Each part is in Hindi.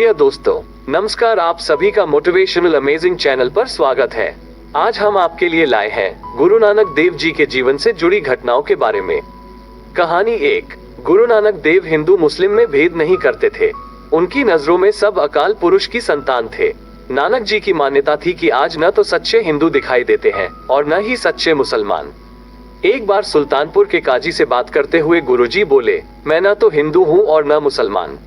प्रिय दोस्तों, नमस्कार। आप सभी का मोटिवेशनल अमेजिंग चैनल पर स्वागत है। आज हम आपके लिए लाए हैं गुरु नानक देव जी के जीवन से जुड़ी घटनाओं के बारे में। कहानी 1। गुरु नानक देव हिंदू मुस्लिम में भेद नहीं करते थे। उनकी नजरों में सब अकाल पुरुष की संतान थे। नानक जी की मान्यता थी कि आज न तो सच्चे हिंदू दिखाई देते हैं और न ही सच्चे मुसलमान। एक बार सुल्तानपुर के काजी से बात करते हुए गुरुजी बोले, मैं न तो हिंदू हूँ और न मुसलमान।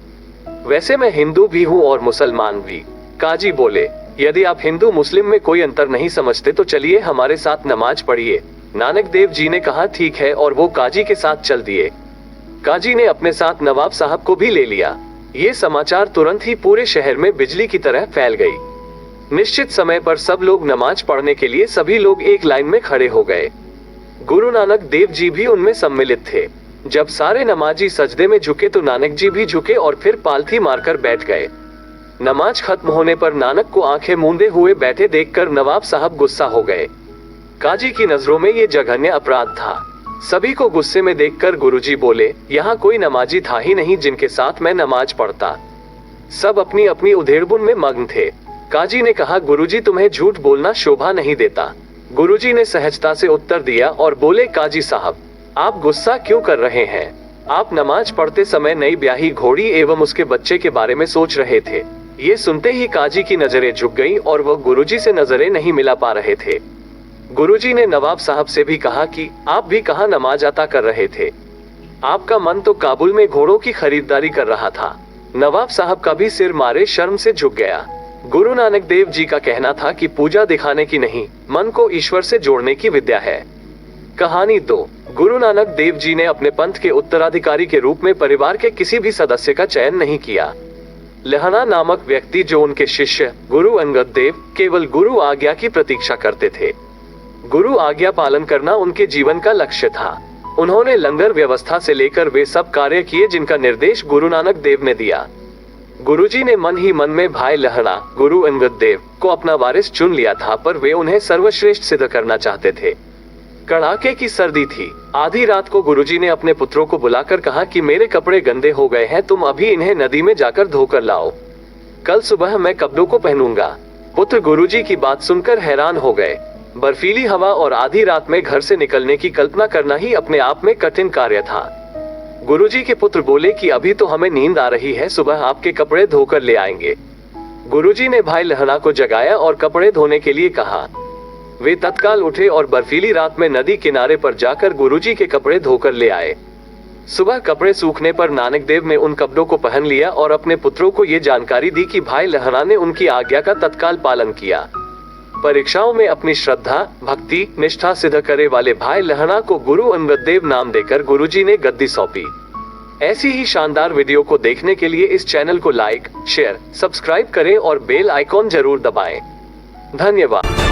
वैसे मैं हिंदू भी हूँ और मुसलमान भी। काजी बोले, यदि आप हिंदू मुस्लिम में कोई अंतर नहीं समझते तो चलिए हमारे साथ नमाज पढ़िए। नानक देव जी ने कहा ठीक है, और वो काजी के साथ चल दिए। काजी ने अपने साथ नवाब साहब को भी ले लिया। ये समाचार तुरंत ही पूरे शहर में बिजली की तरह फैल गई। निश्चित समय पर सब लोग नमाज पढ़ने के लिए सभी लोग एक लाइन में खड़े हो गए। गुरु नानक देव जी भी उनमें सम्मिलित थे। जब सारे नमाजी सजदे में झुके तो नानक जी भी झुके और फिर पालथी मारकर बैठ गए। नमाज खत्म होने पर नानक को आंखें मूंदे हुए बैठे देखकर नवाब साहब गुस्सा हो गए। काजी की नजरों में ये जघन्य अपराध था। सभी को गुस्से में देखकर गुरुजी बोले, यहाँ कोई नमाजी था ही नहीं जिनके साथ मैं नमाज पढ़ता। सब अपनी अपनी उधेड़बुन में मग्न थे। काजी ने कहा, गुरुजी तुम्हें झूठ बोलना शोभा नहीं देता। गुरुजी ने सहजता से उत्तर दिया और बोले, काजी साहब आप गुस्सा क्यों कर रहे हैं? आप नमाज पढ़ते समय नई ब्याही घोड़ी एवं उसके बच्चे के बारे में सोच रहे थे। ये सुनते ही काजी की नजरें झुक गईं और वह गुरुजी से नजरें नहीं मिला पा रहे थे। गुरुजी ने नवाब साहब से भी कहा कि आप भी कहाँ नमाज अता कर रहे थे? आपका मन तो काबुल में घोड़ों की खरीदारी कर रहा था। नवाब साहब का भी सिर मारे शर्म से झुक गया। गुरु नानक देव जी का कहना था कि पूजा दिखाने की नहीं, मन को ईश्वर से जोड़ने की विद्या है। कहानी 2। गुरु नानक देव जी ने अपने पंथ के उत्तराधिकारी के रूप में परिवार के किसी भी सदस्य का चयन नहीं किया। लहना नामक व्यक्ति जो उनके शिष्य गुरु अंगद देव केवल गुरु आज्ञा की प्रतीक्षा करते थे। गुरु आज्ञा पालन करना उनके जीवन का लक्ष्य था। उन्होंने लंगर व्यवस्था से लेकर वे सब कार्य किए जिनका निर्देश गुरु नानक देव ने दिया। गुरुजी ने मन ही मन में भाई लहना गुरु अंगद देव को अपना वारिस चुन लिया था, पर वे उन्हें सर्वश्रेष्ठ सिद्ध करना चाहते थे। कड़ाके की सर्दी थी। आधी रात को गुरुजी ने अपने पुत्रों को बुलाकर कहा कि मेरे कपड़े गंदे हो गए हैं, तुम अभी इन्हें नदी में जाकर धोकर लाओ। कल सुबह मैं कपड़ों को पहनूंगा। पुत्र गुरुजी की बात सुनकर हैरान हो गए। बर्फीली हवा और आधी रात में घर से निकलने की कल्पना करना ही अपने आप में कठिन कार्य था। गुरुजी के पुत्र बोले कि अभी तो हमें नींद आ रही है, सुबह आपके कपड़े धोकर ले आएंगे। गुरुजी ने भाई लहना को जगाया और कपड़े धोने के लिए कहा। वे तत्काल उठे और बर्फीली रात में नदी किनारे पर जाकर गुरुजी के कपड़े धोकर ले आए। सुबह कपड़े सूखने पर नानक देव ने उन कपड़ों को पहन लिया और अपने पुत्रों को ये जानकारी दी कि भाई लहना ने उनकी आज्ञा का तत्काल पालन किया। परीक्षाओं में अपनी श्रद्धा, भक्ति, निष्ठा सिद्ध करे वाले भाई लहना को गुरु अंगद देव नाम देकर गुरुजी ने गद्दी सौंपी। ऐसी ही शानदार वीडियो को देखने के लिए इस चैनल को लाइक, शेयर, सब्सक्राइब करें और बेल आइकॉन जरूर दबाएं। धन्यवाद।